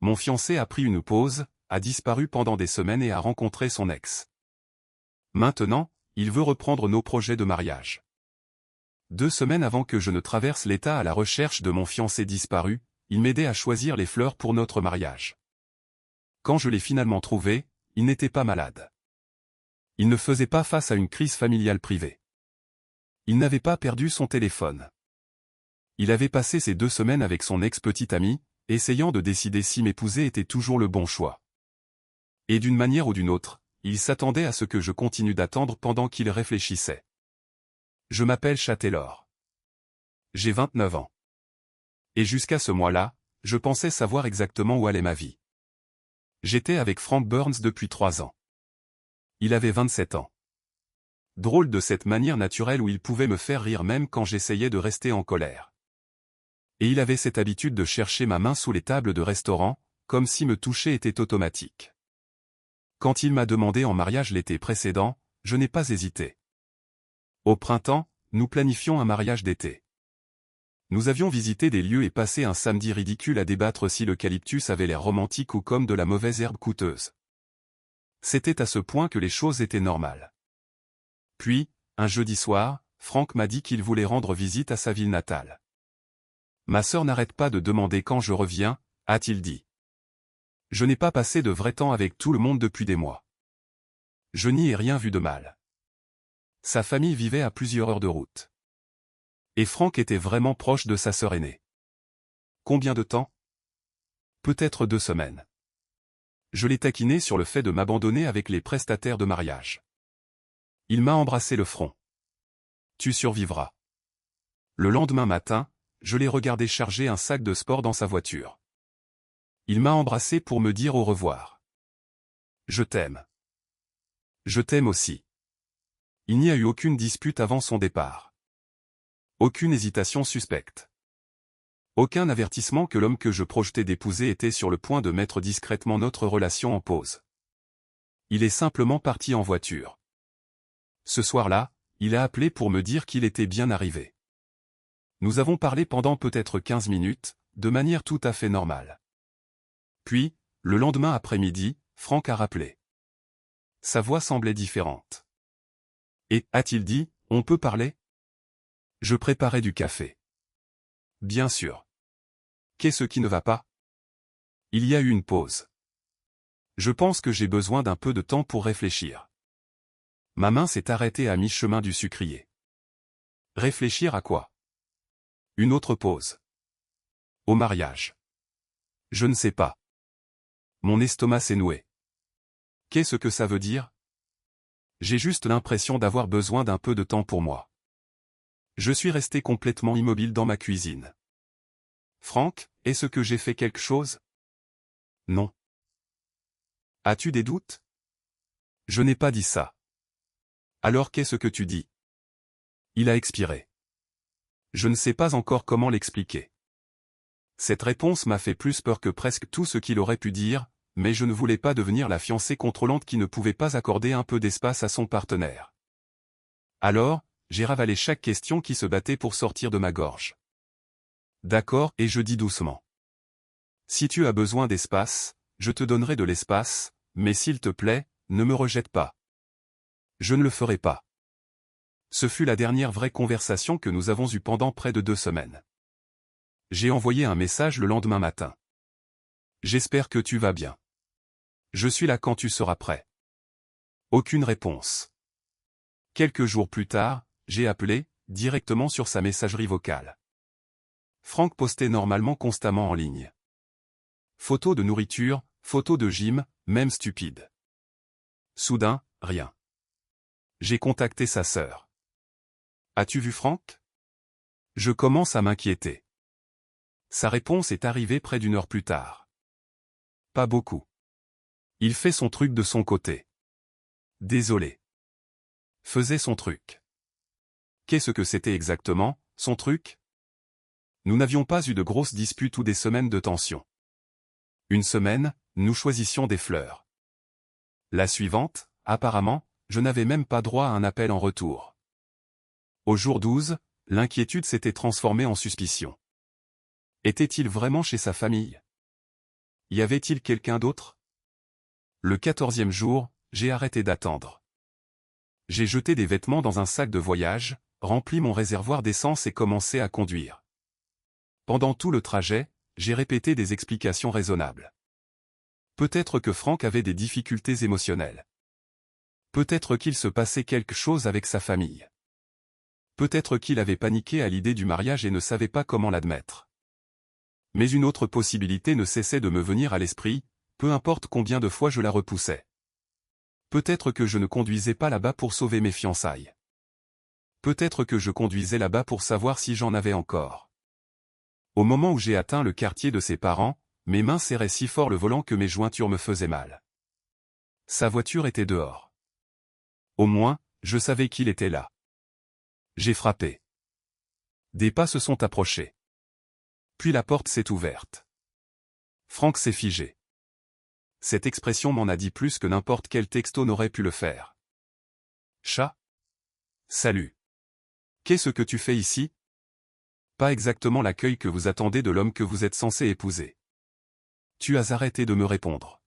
Mon fiancé a pris une pause, a disparu pendant des semaines et a rencontré son ex. Maintenant, il veut reprendre nos projets de mariage. 2 semaines avant que je ne traverse l'État à la recherche de mon fiancé disparu, il m'aidait à choisir les fleurs pour notre mariage. Quand je l'ai finalement trouvé, il n'était pas malade. Il ne faisait pas face à une crise familiale privée. Il n'avait pas perdu son téléphone. Il avait passé ces 2 semaines avec son ex-petite amie, essayant de décider si m'épouser était toujours le bon choix. Et d'une manière ou d'une autre, il s'attendait à ce que je continue d'attendre pendant qu'il réfléchissait. Je m'appelle Chad Taylor. J'ai 29 ans. Et jusqu'à ce mois-là, je pensais savoir exactement où allait ma vie. J'étais avec Frank Burns depuis 3 ans. Il avait 27 ans. Drôle de cette manière naturelle où il pouvait me faire rire même quand j'essayais de rester en colère. Et il avait cette habitude de chercher ma main sous les tables de restaurant, comme si me toucher était automatique. Quand il m'a demandé en mariage l'été précédent, je n'ai pas hésité. Au printemps, nous planifions un mariage d'été. Nous avions visité des lieux et passé un samedi ridicule à débattre si l'eucalyptus avait l'air romantique ou comme de la mauvaise herbe coûteuse. C'était à ce point que les choses étaient normales. Puis, un jeudi soir, Frank m'a dit qu'il voulait rendre visite à sa ville natale. Ma sœur n'arrête pas de demander quand je reviens, a-t-il dit. Je n'ai pas passé de vrai temps avec tout le monde depuis des mois. Je n'y ai rien vu de mal. Sa famille vivait à plusieurs heures de route. Et Frank était vraiment proche de sa sœur aînée. Combien de temps? Peut-être 2 semaines. Je l'ai taquiné sur le fait de m'abandonner avec les prestataires de mariage. Il m'a embrassé le front. Tu survivras. Le lendemain matin, je l'ai regardé charger un sac de sport dans sa voiture. Il m'a embrassé pour me dire au revoir. Je t'aime. Je t'aime aussi. Il n'y a eu aucune dispute avant son départ. Aucune hésitation suspecte. Aucun avertissement que l'homme que je projetais d'épouser était sur le point de mettre discrètement notre relation en pause. Il est simplement parti en voiture. Ce soir-là, il a appelé pour me dire qu'il était bien arrivé. Nous avons parlé pendant peut-être 15 minutes, de manière tout à fait normale. Puis, le lendemain après-midi, Frank a rappelé. Sa voix semblait différente. Et, a-t-il dit, on peut parler? Je préparais du café. Bien sûr. Qu'est-ce qui ne va pas? Il y a eu une pause. Je pense que j'ai besoin d'un peu de temps pour réfléchir. Ma main s'est arrêtée à mi-chemin du sucrier. Réfléchir à quoi? Une autre pause. Au mariage. Je ne sais pas. Mon estomac s'est noué. Qu'est-ce que ça veut dire? J'ai juste l'impression d'avoir besoin d'un peu de temps pour moi. Je suis resté complètement immobile dans ma cuisine. Frank, est-ce que j'ai fait quelque chose? Non. As-tu des doutes? Je n'ai pas dit ça. Alors qu'est-ce que tu dis? Il a expiré. Je ne sais pas encore comment l'expliquer. Cette réponse m'a fait plus peur que presque tout ce qu'il aurait pu dire, mais je ne voulais pas devenir la fiancée contrôlante qui ne pouvait pas accorder un peu d'espace à son partenaire. Alors, j'ai ravalé chaque question qui se battait pour sortir de ma gorge. D'accord, et je dis doucement. Si tu as besoin d'espace, je te donnerai de l'espace, mais s'il te plaît, ne me rejette pas. Je ne le ferai pas. Ce fut la dernière vraie conversation que nous avons eue pendant près de 2 semaines. J'ai envoyé un message le lendemain matin. J'espère que tu vas bien. Je suis là quand tu seras prêt. Aucune réponse. Quelques jours plus tard, j'ai appelé, directement sur sa messagerie vocale. Frank postait normalement constamment en ligne. Photos de nourriture, photos de gym, même stupide. Soudain, rien. J'ai contacté sa sœur. As-tu vu Frank? Je commence à m'inquiéter. Sa réponse est arrivée près d'1 heure plus tard. Pas beaucoup. Il fait son truc de son côté. Désolé. Faisait son truc. Qu'est-ce que c'était exactement, son truc? Nous n'avions pas eu de grosses disputes ou des semaines de tension. Une semaine, nous choisissions des fleurs. La suivante, apparemment, je n'avais même pas droit à un appel en retour. Au jour 12, l'inquiétude s'était transformée en suspicion. Était-il vraiment chez sa famille? Y avait-il quelqu'un d'autre? Le 14e jour, j'ai arrêté d'attendre. J'ai jeté des vêtements dans un sac de voyage, rempli mon réservoir d'essence et commencé à conduire. Pendant tout le trajet, j'ai répété des explications raisonnables. Peut-être que Franck avait des difficultés émotionnelles. Peut-être qu'il se passait quelque chose avec sa famille. Peut-être qu'il avait paniqué à l'idée du mariage et ne savait pas comment l'admettre. Mais une autre possibilité ne cessait de me venir à l'esprit, peu importe combien de fois je la repoussais. Peut-être que je ne conduisais pas là-bas pour sauver mes fiançailles. Peut-être que je conduisais là-bas pour savoir si j'en avais encore. Au moment où j'ai atteint le quartier de ses parents, mes mains serraient si fort le volant que mes jointures me faisaient mal. Sa voiture était dehors. Au moins, je savais qu'il était là. J'ai frappé. Des pas se sont approchés. Puis la porte s'est ouverte. Franck s'est figé. Cette expression m'en a dit plus que n'importe quel texto n'aurait pu le faire. Chat? Salut. Qu'est-ce que tu fais ici? Pas exactement l'accueil que vous attendez de l'homme que vous êtes censé épouser. Tu as arrêté de me répondre.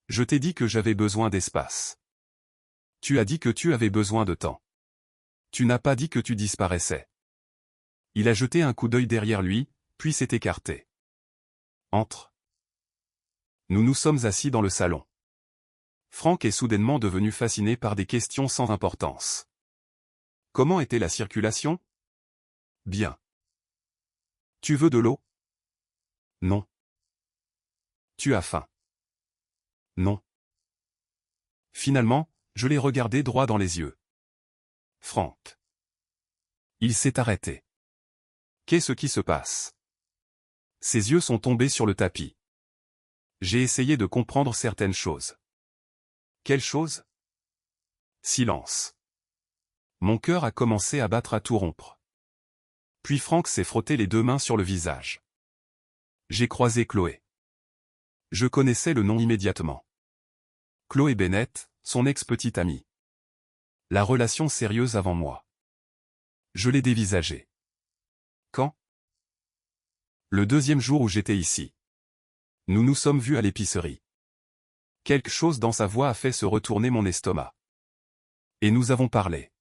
Je t'ai dit que j'avais besoin d'espace. Tu as dit que tu avais besoin de temps. Tu n'as pas dit que tu disparaissais. Il a jeté un coup d'œil derrière lui, puis s'est écarté. Entre. Nous nous sommes assis dans le salon. Franck est soudainement devenu fasciné par des questions sans importance. Comment était la circulation? Bien. Tu veux de l'eau? Non. Tu as faim? Non. Finalement, je l'ai regardé droit dans les yeux. Franck. Il s'est arrêté. Qu'est-ce qui se passe? Ses yeux sont tombés sur le tapis. J'ai essayé de comprendre certaines choses. Quelles choses? Silence. Mon cœur a commencé à battre à tout rompre. Puis Franck s'est frotté les deux mains sur le visage. J'ai croisé Chloé. Je connaissais le nom immédiatement. Chloé Bennett, son ex-petite amie. La relation sérieuse avant moi. Je l'ai dévisagée. Quand? Le deuxième jour où j'étais ici. Nous nous sommes vus à l'épicerie. Quelque chose dans sa voix a fait se retourner mon estomac. Et nous avons parlé.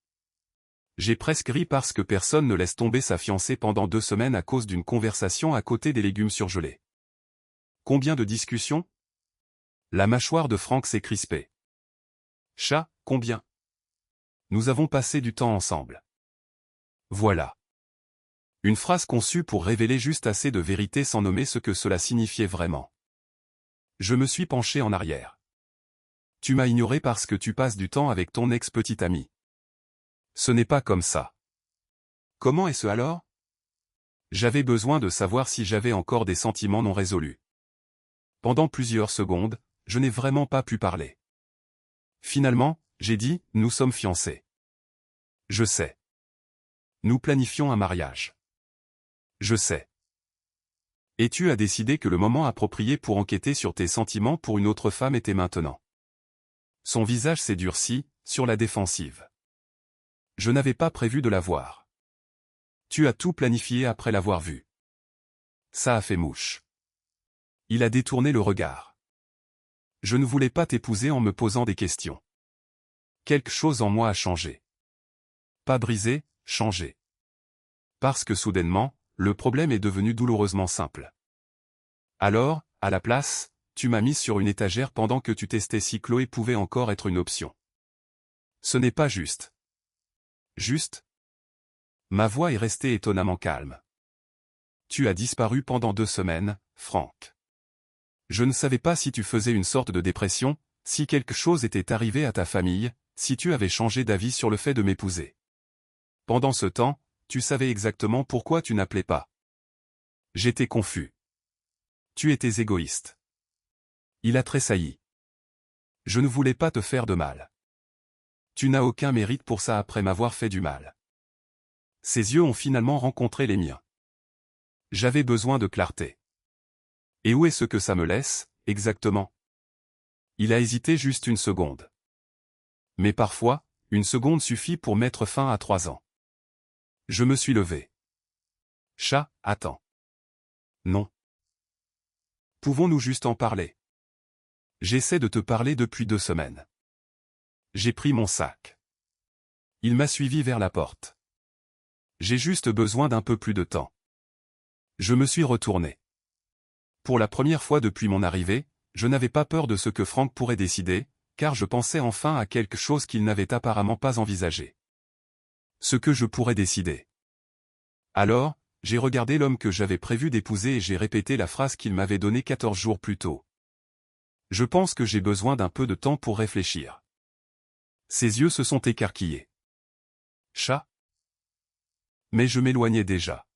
J'ai presque ri parce que personne ne laisse tomber sa fiancée pendant 2 semaines à cause d'une conversation à côté des légumes surgelés. Combien de discussions? La mâchoire de Franck s'est crispée. Chat, combien? Nous avons passé du temps ensemble. Voilà. Une phrase conçue pour révéler juste assez de vérité sans nommer ce que cela signifiait vraiment. Je me suis penché en arrière. Tu m'as ignoré parce que tu passes du temps avec ton ex-petite amie. Ce n'est pas comme ça. Comment est-ce alors? J'avais besoin de savoir si j'avais encore des sentiments non résolus. Pendant plusieurs secondes, je n'ai vraiment pas pu parler. Finalement, j'ai dit, nous sommes fiancés. Je sais. Nous planifions un mariage. Je sais. Et tu as décidé que le moment approprié pour enquêter sur tes sentiments pour une autre femme était maintenant. Son visage s'est durci, sur la défensive. Je n'avais pas prévu de la voir. Tu as tout planifié après l'avoir vue. Ça a fait mouche. Il a détourné le regard. Je ne voulais pas t'épouser en me posant des questions. Quelque chose en moi a changé. Pas brisé, changé. Parce que soudainement, le problème est devenu douloureusement simple. Alors, à la place, tu m'as mise sur une étagère pendant que tu testais si Chloé pouvait encore être une option. Ce n'est pas juste. Juste? Ma voix est restée étonnamment calme. Tu as disparu pendant 2 semaines, Franck. Je ne savais pas si tu faisais une sorte de dépression, si quelque chose était arrivé à ta famille, si tu avais changé d'avis sur le fait de m'épouser. Pendant ce temps, tu savais exactement pourquoi tu n'appelais pas. J'étais confus. Tu étais égoïste. Il a tressailli. Je ne voulais pas te faire de mal. Tu n'as aucun mérite pour ça après m'avoir fait du mal. Ses yeux ont finalement rencontré les miens. J'avais besoin de clarté. Et où est-ce que ça me laisse, exactement? Il a hésité juste une seconde. Mais parfois, une seconde suffit pour mettre fin à 3 ans. Je me suis levé. Chat, attends. Non. Pouvons-nous juste en parler? J'essaie de te parler depuis 2 semaines. J'ai pris mon sac. Il m'a suivi vers la porte. J'ai juste besoin d'un peu plus de temps. Je me suis retourné. Pour la première fois depuis mon arrivée, je n'avais pas peur de ce que Frank pourrait décider, car je pensais enfin à quelque chose qu'il n'avait apparemment pas envisagé. Ce que je pourrais décider. Alors, j'ai regardé l'homme que j'avais prévu d'épouser et j'ai répété la phrase qu'il m'avait donnée 14 jours plus tôt. Je pense que j'ai besoin d'un peu de temps pour réfléchir. Ses yeux se sont écarquillés. Chat? Mais je m'éloignais déjà.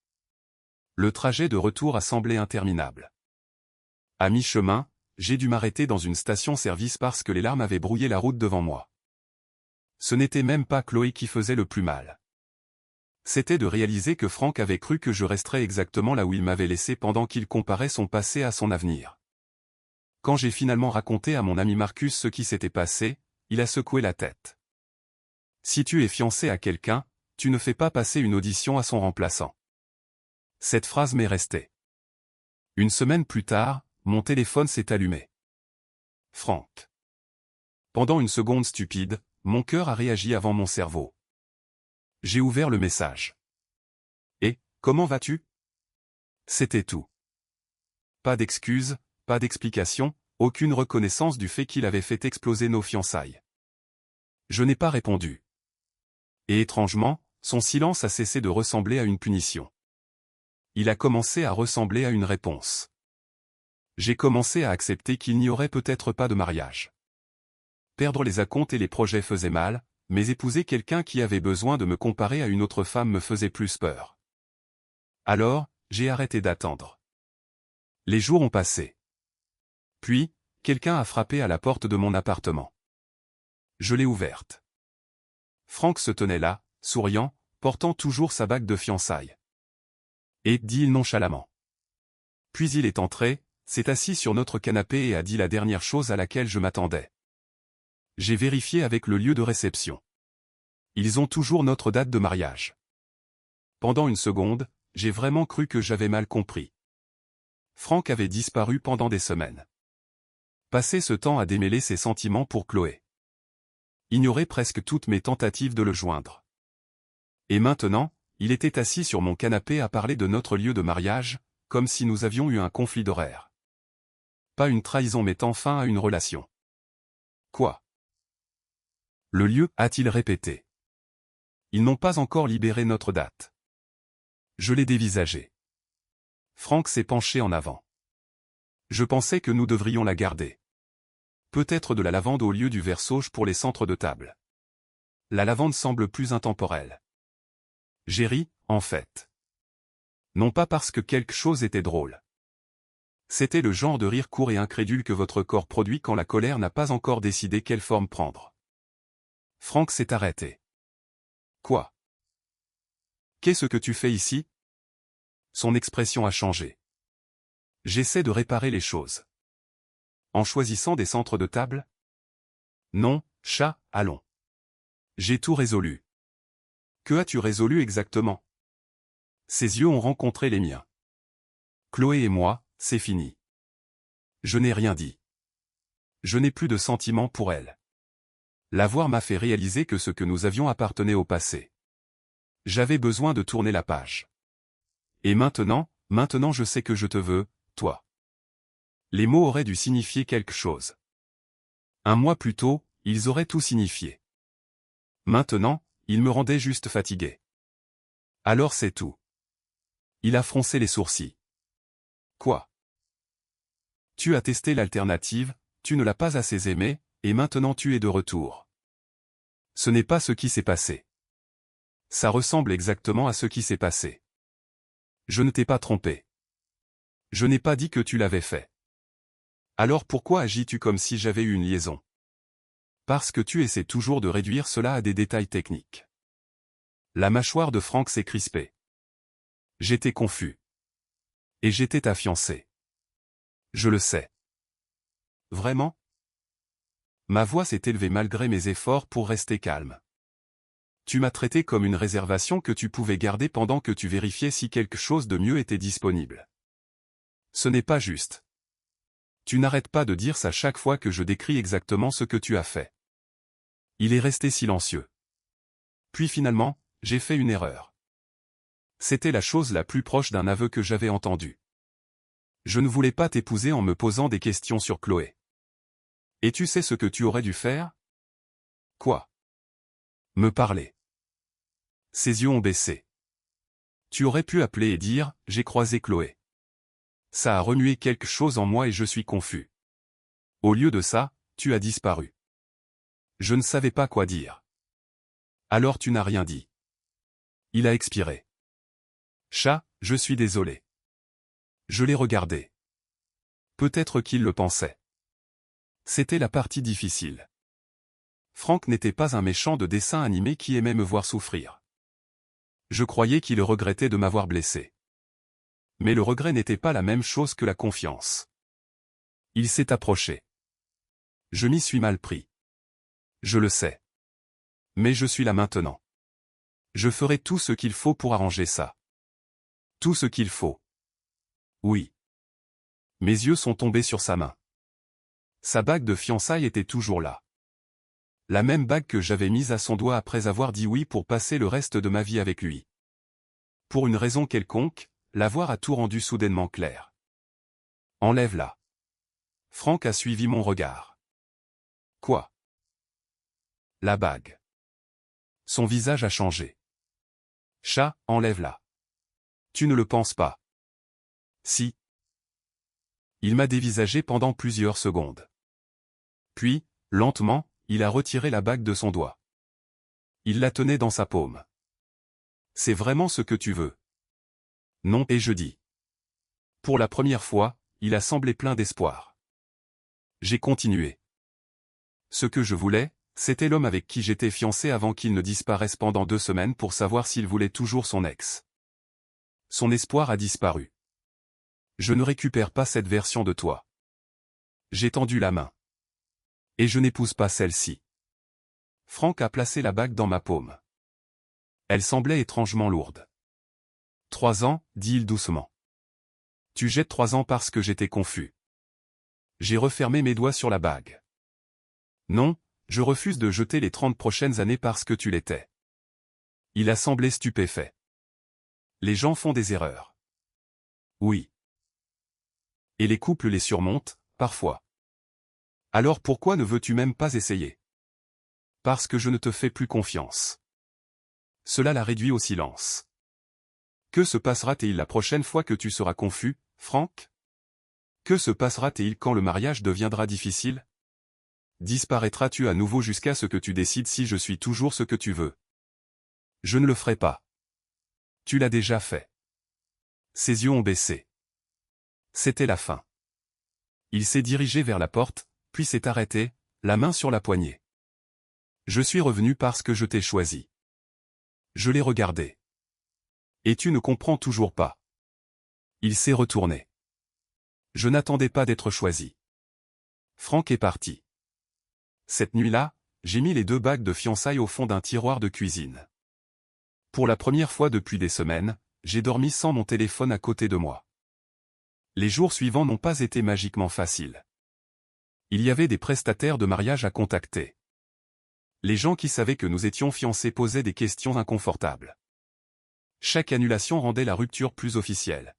Le trajet de retour a semblé interminable. À mi-chemin, j'ai dû m'arrêter dans une station-service parce que les larmes avaient brouillé la route devant moi. Ce n'était même pas Chloé qui faisait le plus mal. C'était de réaliser que Frank avait cru que je resterais exactement là où il m'avait laissé pendant qu'il comparait son passé à son avenir. Quand j'ai finalement raconté à mon ami Marcus ce qui s'était passé, il a secoué la tête. Si tu es fiancé à quelqu'un, tu ne fais pas passer une audition à son remplaçant. Cette phrase m'est restée. Une semaine plus tard, mon téléphone s'est allumé. Frank. Pendant une seconde stupide, mon cœur a réagi avant mon cerveau. J'ai ouvert le message. Et, comment vas-tu? C'était tout. Pas d'excuses, pas d'explication, aucune reconnaissance du fait qu'il avait fait exploser nos fiançailles. Je n'ai pas répondu. Et étrangement, son silence a cessé de ressembler à une punition. Il a commencé à ressembler à une réponse. J'ai commencé à accepter qu'il n'y aurait peut-être pas de mariage. Perdre les acomptes et les projets faisait mal, mais épouser quelqu'un qui avait besoin de me comparer à une autre femme me faisait plus peur. Alors, j'ai arrêté d'attendre. Les jours ont passé. Puis, quelqu'un a frappé à la porte de mon appartement. Je l'ai ouverte. Frank se tenait là, souriant, portant toujours sa bague de fiançailles. Et, dit-il nonchalamment. Puis il est entré, s'est assis sur notre canapé et a dit la dernière chose à laquelle je m'attendais. J'ai vérifié avec le lieu de réception. Ils ont toujours notre date de mariage. Pendant une seconde, j'ai vraiment cru que j'avais mal compris. Frank avait disparu pendant des semaines. Passé ce temps à démêler ses sentiments pour Chloé. Ignorer presque toutes mes tentatives de le joindre. Et maintenant, il était assis sur mon canapé à parler de notre lieu de mariage, comme si nous avions eu un conflit d'horaire. Pas une trahison mettant fin à une relation. Quoi? Le lieu, a-t-il répété. Ils n'ont pas encore libéré notre date. Je l'ai dévisagé. Frank s'est penché en avant. Je pensais que nous devrions la garder. Peut-être de la lavande au lieu du verre sauge pour les centres de table. La lavande semble plus intemporelle. J'ai ri, en fait. Non pas parce que quelque chose était drôle. C'était le genre de rire court et incrédule que votre corps produit quand la colère n'a pas encore décidé quelle forme prendre. Frank s'est arrêté. Quoi? Qu'est-ce que tu fais ici? Son expression a changé. J'essaie de réparer les choses. En choisissant des centres de table? Non, chat, allons. J'ai tout résolu. Que as-tu résolu exactement? Ses yeux ont rencontré les miens. Chloé et moi, c'est fini. Je n'ai rien dit. Je n'ai plus de sentiments pour elle. La voir m'a fait réaliser que ce que nous avions appartenait au passé. J'avais besoin de tourner la page. Et maintenant je sais que je te veux, toi. Les mots auraient dû signifier quelque chose. Un mois plus tôt, ils auraient tout signifié. Maintenant, ils me rendaient juste fatigué. Alors c'est tout. Il a froncé les sourcils. Quoi? Tu as testé l'alternative, tu ne l'as pas assez aimé, et maintenant tu es de retour. Ce n'est pas ce qui s'est passé. Ça ressemble exactement à ce qui s'est passé. Je ne t'ai pas trompé. Je n'ai pas dit que tu l'avais fait. Alors pourquoi agis-tu comme si j'avais eu une liaison? Parce que tu essaies toujours de réduire cela à des détails techniques. La mâchoire de Frank s'est crispée. J'étais confus. Et j'étais ta fiancée. Je le sais. Vraiment? Ma voix s'est élevée malgré mes efforts pour rester calme. Tu m'as traité comme une réservation que tu pouvais garder pendant que tu vérifiais si quelque chose de mieux était disponible. Ce n'est pas juste. Tu n'arrêtes pas de dire ça chaque fois que je décris exactement ce que tu as fait. Il est resté silencieux. Puis finalement, j'ai fait une erreur. C'était la chose la plus proche d'un aveu que j'avais entendu. Je ne voulais pas t'épouser en me posant des questions sur Chloé. Et tu sais ce que tu aurais dû faire? Quoi? Me parler. Ses yeux ont baissé. Tu aurais pu appeler et dire, j'ai croisé Chloé. Ça a remué quelque chose en moi et je suis confus. Au lieu de ça, tu as disparu. Je ne savais pas quoi dire. Alors tu n'as rien dit. Il a expiré. Chat, je suis désolé. Je l'ai regardé. Peut-être qu'il le pensait. C'était la partie difficile. Franck n'était pas un méchant de dessin animé qui aimait me voir souffrir. Je croyais qu'il regrettait de m'avoir blessé. Mais le regret n'était pas la même chose que la confiance. Il s'est approché. Je m'y suis mal pris. Je le sais. Mais je suis là maintenant. Je ferai tout ce qu'il faut pour arranger ça. Tout ce qu'il faut. Oui. Mes yeux sont tombés sur sa main. Sa bague de fiançailles était toujours là. La même bague que j'avais mise à son doigt après avoir dit oui pour passer le reste de ma vie avec lui. Pour une raison quelconque, l'avoir a tout rendu soudainement clair. Enlève-la. Franck a suivi mon regard. Quoi? La bague. Son visage a changé. Chat, enlève-la. Tu ne le penses pas. Si. Il m'a dévisagé pendant plusieurs secondes. Puis, lentement, il a retiré la bague de son doigt. Il la tenait dans sa paume. C'est vraiment ce que tu veux? Non, et je dis. Pour la première fois, il a semblé plein d'espoir. J'ai continué. Ce que je voulais, c'était l'homme avec qui j'étais fiancé avant qu'il ne disparaisse pendant 2 semaines pour savoir s'il voulait toujours son ex. Son espoir a disparu. Je ne récupère pas cette version de toi. J'ai tendu la main. Et je n'épouse pas celle-ci. Franck a placé la bague dans ma paume. Elle semblait étrangement lourde. 3 ans, dit-il doucement. Tu jettes 3 ans parce que j'étais confus. J'ai refermé mes doigts sur la bague. Non, je refuse de jeter les 30 prochaines années parce que tu l'étais. Il a semblé stupéfait. Les gens font des erreurs. Oui. Et les couples les surmontent, parfois. Alors pourquoi ne veux-tu même pas essayer? Parce que je ne te fais plus confiance. Cela l'a réduit au silence. Que se passera-t-il la prochaine fois que tu seras confus, Franck? Que se passera-t-il quand le mariage deviendra difficile? Disparaîtras-tu à nouveau jusqu'à ce que tu décides si je suis toujours ce que tu veux? Je ne le ferai pas. Tu l'as déjà fait. Ses yeux ont baissé. C'était la fin. Il s'est dirigé vers la porte, puis s'est arrêté, la main sur la poignée. Je suis revenu parce que je t'ai choisi. Je l'ai regardé. Et tu ne comprends toujours pas. Il s'est retourné. Je n'attendais pas d'être choisi. Franck est parti. Cette nuit-là, j'ai mis les 2 bagues de fiançailles au fond d'un tiroir de cuisine. Pour la première fois depuis des semaines, j'ai dormi sans mon téléphone à côté de moi. Les jours suivants n'ont pas été magiquement faciles. Il y avait des prestataires de mariage à contacter. Les gens qui savaient que nous étions fiancés posaient des questions inconfortables. Chaque annulation rendait la rupture plus officielle.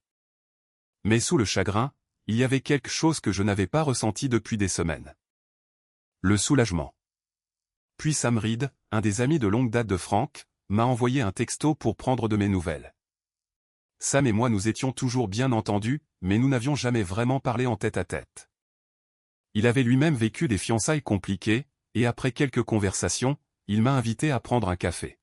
Mais sous le chagrin, il y avait quelque chose que je n'avais pas ressenti depuis des semaines. Le soulagement. Puis Sam Reed, un des amis de longue date de Franck, m'a envoyé un texto pour prendre de mes nouvelles. Sam et moi nous étions toujours bien entendus, mais nous n'avions jamais vraiment parlé en tête-à-tête. Il avait lui-même vécu des fiançailles compliquées, et après quelques conversations, il m'a invité à prendre un café.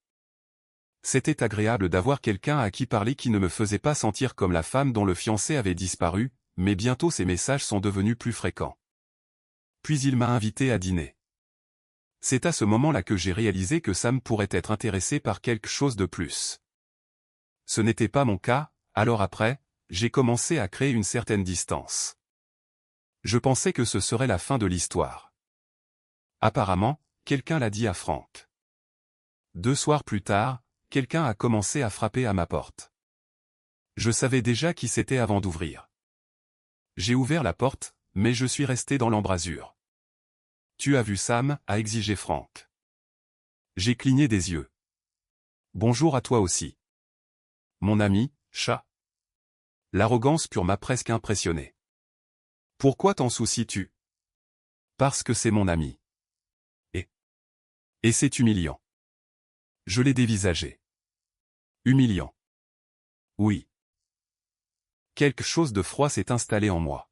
C'était agréable d'avoir quelqu'un à qui parler qui ne me faisait pas sentir comme la femme dont le fiancé avait disparu, mais bientôt ces messages sont devenus plus fréquents. Puis il m'a invité à dîner. C'est à ce moment-là que j'ai réalisé que Sam pourrait être intéressé par quelque chose de plus. Ce n'était pas mon cas, alors après, j'ai commencé à créer une certaine distance. Je pensais que ce serait la fin de l'histoire. Apparemment, quelqu'un l'a dit à Franck. 2 soirs plus tard, quelqu'un a commencé à frapper à ma porte. Je savais déjà qui c'était avant d'ouvrir. J'ai ouvert la porte, mais je suis resté dans l'embrasure. Tu as vu Sam, a exigé Frank. J'ai cligné des yeux. Bonjour à toi aussi. Mon ami, chat. L'arrogance pure m'a presque impressionné. Pourquoi t'en soucies-tu? Parce que c'est mon ami. Et c'est humiliant. Je l'ai dévisagé. Humiliant. Oui. Quelque chose de froid s'est installé en moi.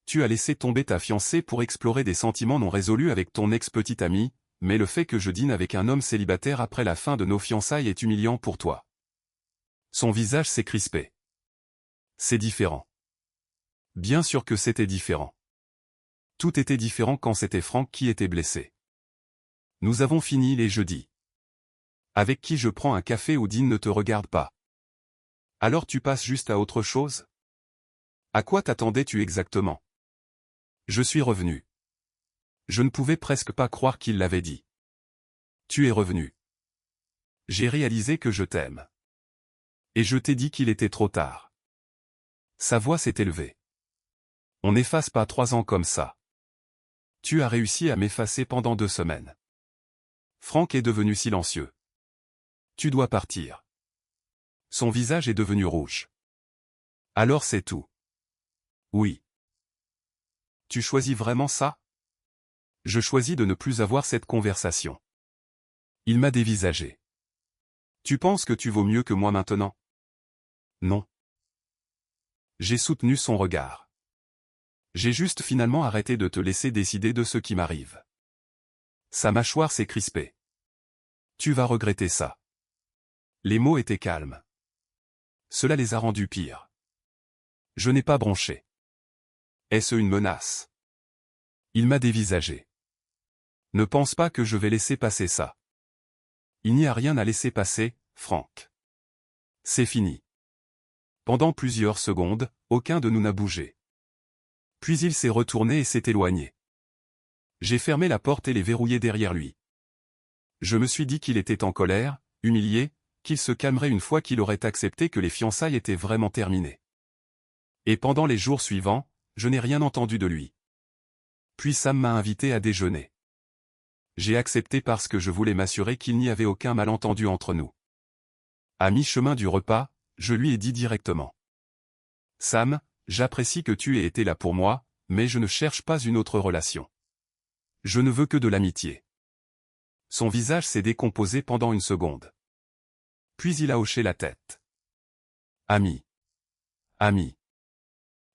Tu as laissé tomber ta fiancée pour explorer des sentiments non résolus avec ton ex-petite amie, mais le fait que je dîne avec un homme célibataire après la fin de nos fiançailles est humiliant pour toi. Son visage s'est crispé. C'est différent. Bien sûr que c'était différent. Tout était différent quand c'était Frank qui était blessé. Nous avons fini les jeudis. Avec qui je prends un café ou dîne ne te regarde pas. Alors tu passes juste à autre chose? À quoi t'attendais-tu exactement? Je suis revenu. Je ne pouvais presque pas croire qu'il l'avait dit. Tu es revenu. J'ai réalisé que je t'aime. Et je t'ai dit qu'il était trop tard. Sa voix s'est élevée. On n'efface pas 3 ans comme ça. Tu as réussi à m'effacer pendant 2 semaines. Frank est devenu silencieux. Tu dois partir. Son visage est devenu rouge. Alors c'est tout. Oui. Tu choisis vraiment ça? Je choisis de ne plus avoir cette conversation. Il m'a dévisagé. Tu penses que tu vaux mieux que moi maintenant? Non. J'ai soutenu son regard. J'ai juste finalement arrêté de te laisser décider de ce qui m'arrive. Sa mâchoire s'est crispée. Tu vas regretter ça. Les mots étaient calmes. Cela les a rendus pires. Je n'ai pas bronché. Est-ce une menace? Il m'a dévisagé. Ne pense pas que je vais laisser passer ça. Il n'y a rien à laisser passer, Frank. C'est fini. Pendant plusieurs secondes, aucun de nous n'a bougé. Puis il s'est retourné et s'est éloigné. J'ai fermé la porte et l'ai verrouillée derrière lui. Je me suis dit qu'il était en colère, humilié, qu'il se calmerait une fois qu'il aurait accepté que les fiançailles étaient vraiment terminées. Et pendant les jours suivants, je n'ai rien entendu de lui. Puis Sam m'a invité à déjeuner. J'ai accepté parce que je voulais m'assurer qu'il n'y avait aucun malentendu entre nous. À mi-chemin du repas, je lui ai dit directement. Sam, j'apprécie que tu aies été là pour moi, mais je ne cherche pas une autre relation. Je ne veux que de l'amitié. Son visage s'est décomposé pendant une seconde. Puis il a hoché la tête. Ami. Ami.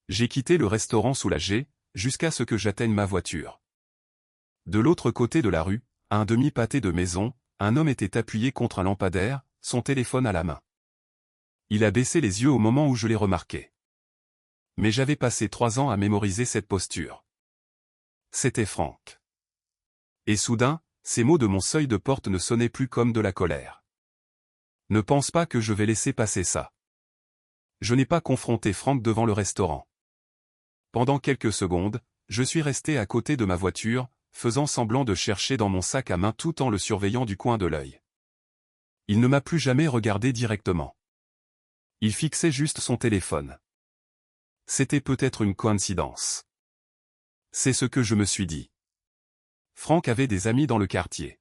J'ai quitté le restaurant soulagé, jusqu'à ce que j'atteigne ma voiture. De l'autre côté de la rue, à un demi-pâté de maison, un homme était appuyé contre un lampadaire, son téléphone à la main. Il a baissé les yeux au moment où je l'ai remarqué. Mais j'avais passé 3 ans à mémoriser cette posture. C'était Frank. Et soudain, ces mots de mon seuil de porte ne sonnaient plus comme de la colère. Ne pense pas que je vais laisser passer ça. Je n'ai pas confronté Frank devant le restaurant. Pendant quelques secondes, je suis resté à côté de ma voiture, faisant semblant de chercher dans mon sac à main tout en le surveillant du coin de l'œil. Il ne m'a plus jamais regardé directement. Il fixait juste son téléphone. C'était peut-être une coïncidence. C'est ce que je me suis dit. Frank avait des amis dans le quartier.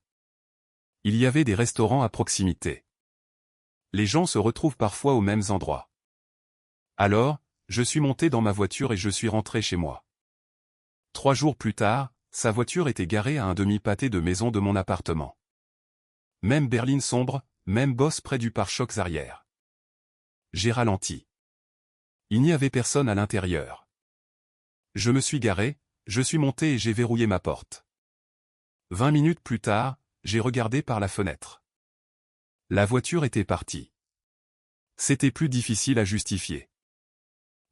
Il y avait des restaurants à proximité. Les gens se retrouvent parfois aux mêmes endroits. Alors, je suis monté dans ma voiture et je suis rentré chez moi. 3 jours plus tard, sa voiture était garée à un demi-pâté de maison de mon appartement. Même berline sombre, même bosse près du pare-chocs arrière. J'ai ralenti. Il n'y avait personne à l'intérieur. Je me suis garé, je suis monté et j'ai verrouillé ma porte. 20 minutes plus tard, j'ai regardé par la fenêtre. La voiture était partie. C'était plus difficile à justifier.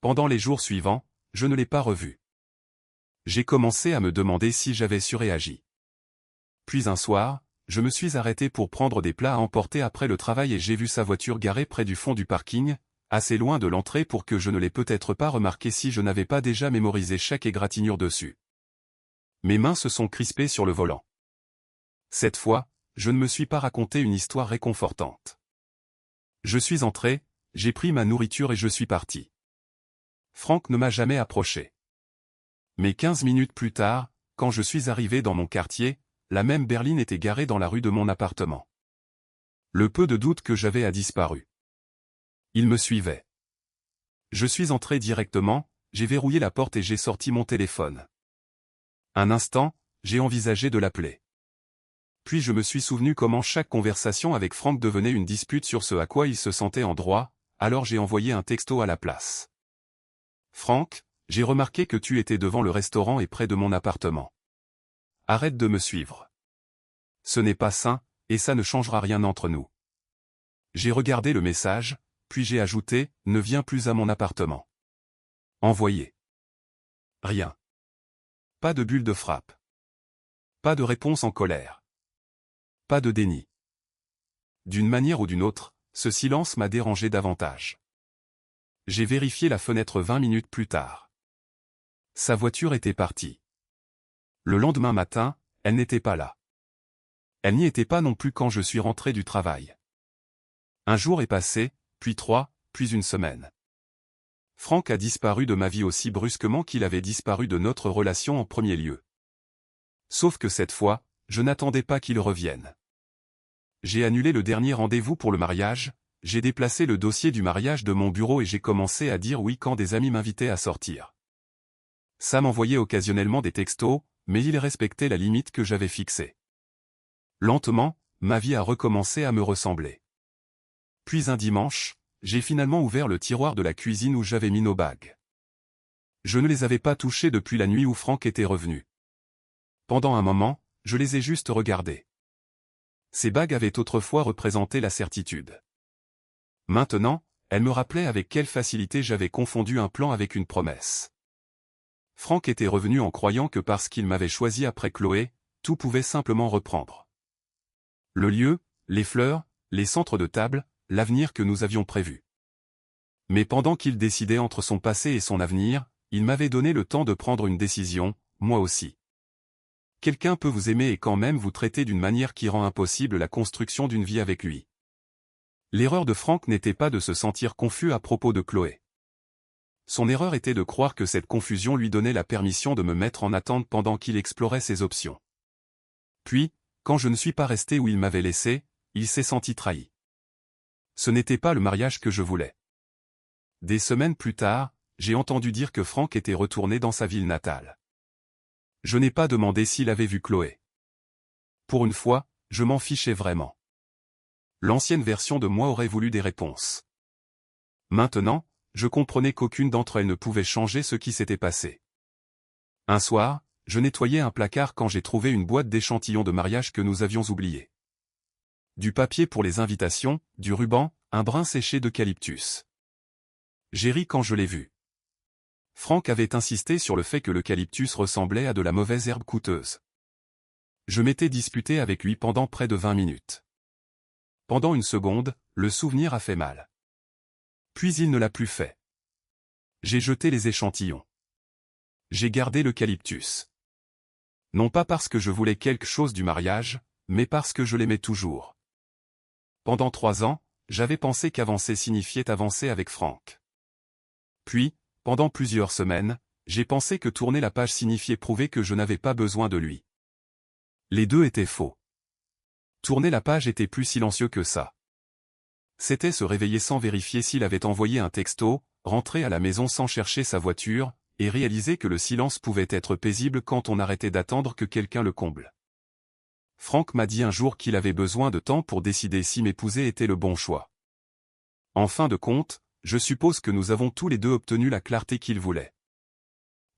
Pendant les jours suivants, je ne l'ai pas revu. J'ai commencé à me demander si j'avais surréagi. Puis un soir, je me suis arrêté pour prendre des plats à emporter après le travail et j'ai vu sa voiture garée près du fond du parking, assez loin de l'entrée pour que je ne l'ai peut-être pas remarqué si je n'avais pas déjà mémorisé chaque égratignure dessus. Mes mains se sont crispées sur le volant. Cette fois, je ne me suis pas raconté une histoire réconfortante. Je suis entré, j'ai pris ma nourriture et je suis parti. Frank ne m'a jamais approché. Mais 15 minutes plus tard, quand je suis arrivé dans mon quartier, la même berline était garée dans la rue de mon appartement. Le peu de doute que j'avais a disparu. Il me suivait. Je suis entré directement, j'ai verrouillé la porte et j'ai sorti mon téléphone. Un instant, j'ai envisagé de l'appeler. Puis je me suis souvenu comment chaque conversation avec Franck devenait une dispute sur ce à quoi il se sentait en droit, alors j'ai envoyé un texto à la place. Franck, j'ai remarqué que tu étais devant le restaurant et près de mon appartement. Arrête de me suivre. Ce n'est pas sain, et ça ne changera rien entre nous. J'ai regardé le message, puis j'ai ajouté, ne viens plus à mon appartement. Envoyé. Rien. Pas de bulle de frappe. Pas de réponse en colère. Pas de déni. D'une manière ou d'une autre, ce silence m'a dérangé davantage. J'ai vérifié la fenêtre 20 minutes plus tard. Sa voiture était partie. Le lendemain matin, elle n'était pas là. Elle n'y était pas non plus quand je suis rentré du travail. Un jour est passé, puis 3, puis une semaine. Franck a disparu de ma vie aussi brusquement qu'il avait disparu de notre relation en premier lieu. Sauf que cette fois, je n'attendais pas qu'il revienne. J'ai annulé le dernier rendez-vous pour le mariage, j'ai déplacé le dossier du mariage de mon bureau et j'ai commencé à dire oui quand des amis m'invitaient à sortir. Sam m'envoyait occasionnellement des textos, mais il respectait la limite que j'avais fixée. Lentement, ma vie a recommencé à me ressembler. Puis un dimanche, j'ai finalement ouvert le tiroir de la cuisine où j'avais mis nos bagues. Je ne les avais pas touchées depuis la nuit où Franck était revenu. Pendant un moment, je les ai juste regardées. Ces bagues avaient autrefois représenté la certitude. Maintenant, elles me rappelaient avec quelle facilité j'avais confondu un plan avec une promesse. Franck était revenu en croyant que parce qu'il m'avait choisi après Chloé, tout pouvait simplement reprendre. Le lieu, les fleurs, les centres de table, l'avenir que nous avions prévu. Mais pendant qu'il décidait entre son passé et son avenir, il m'avait donné le temps de prendre une décision, moi aussi. Quelqu'un peut vous aimer et quand même vous traiter d'une manière qui rend impossible la construction d'une vie avec lui. L'erreur de Franck n'était pas de se sentir confus à propos de Chloé. Son erreur était de croire que cette confusion lui donnait la permission de me mettre en attente pendant qu'il explorait ses options. Puis, quand je ne suis pas resté où il m'avait laissé, il s'est senti trahi. Ce n'était pas le mariage que je voulais. Des semaines plus tard, j'ai entendu dire que Franck était retourné dans sa ville natale. Je n'ai pas demandé s'il avait vu Chloé. Pour une fois, je m'en fichais vraiment. L'ancienne version de moi aurait voulu des réponses. Maintenant, je comprenais qu'aucune d'entre elles ne pouvait changer ce qui s'était passé. Un soir, je nettoyais un placard quand j'ai trouvé une boîte d'échantillons de mariage que nous avions oubliée. Du papier pour les invitations, du ruban, un brin séché d'eucalyptus. J'ai ri quand je l'ai vu. Franck avait insisté sur le fait que l'eucalyptus ressemblait à de la mauvaise herbe coûteuse. Je m'étais disputé avec lui pendant près de 20 minutes. Pendant une seconde, le souvenir a fait mal. Puis il ne l'a plus fait. J'ai jeté les échantillons. J'ai gardé l'eucalyptus. Non pas parce que je voulais quelque chose du mariage, mais parce que je l'aimais toujours. Pendant 3 ans, j'avais pensé qu'avancer signifiait avancer avec Franck. Puis, pendant plusieurs semaines, j'ai pensé que tourner la page signifiait prouver que je n'avais pas besoin de lui. Les deux étaient faux. Tourner la page était plus silencieux que ça. C'était se réveiller sans vérifier s'il avait envoyé un texto, rentrer à la maison sans chercher sa voiture, et réaliser que le silence pouvait être paisible quand on arrêtait d'attendre que quelqu'un le comble. Franck m'a dit un jour qu'il avait besoin de temps pour décider si m'épouser était le bon choix. En fin de compte, je suppose que nous avons tous les deux obtenu la clarté qu'il voulait.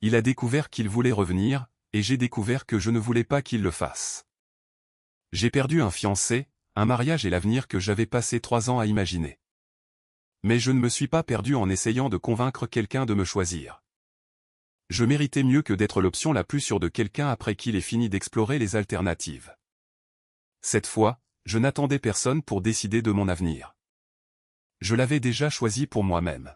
Il a découvert qu'il voulait revenir, et j'ai découvert que je ne voulais pas qu'il le fasse. J'ai perdu un fiancé, un mariage et l'avenir que j'avais passé 3 ans à imaginer. Mais je ne me suis pas perdu en essayant de convaincre quelqu'un de me choisir. Je méritais mieux que d'être l'option la plus sûre de quelqu'un après qu'il ait fini d'explorer les alternatives. Cette fois, je n'attendais personne pour décider de mon avenir. Je l'avais déjà choisi pour moi-même.